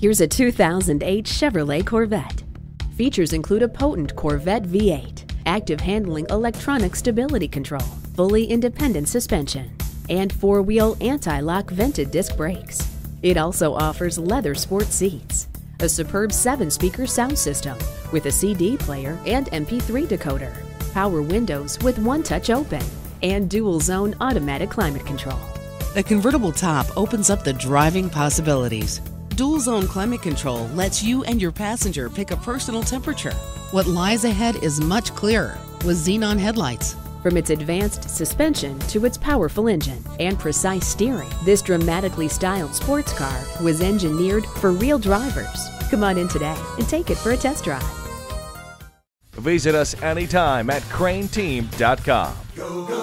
Here's a 2008 Chevrolet Corvette. Features include a potent Corvette V8, active handling electronic stability control, fully independent suspension, and four-wheel anti-lock vented disc brakes. It also offers leather sport seats, a superb 7-speaker sound system with a CD player and MP3 decoder, power windows with one-touch open, and dual-zone automatic climate control. The convertible top opens up the driving possibilities. Dual-zone climate control lets you and your passenger pick a personal temperature. What lies ahead is much clearer with xenon headlights. From its advanced suspension to its powerful engine and precise steering, this dramatically styled sports car was engineered for real drivers. Come on in today and take it for a test drive. Visit us anytime at craneteam.com.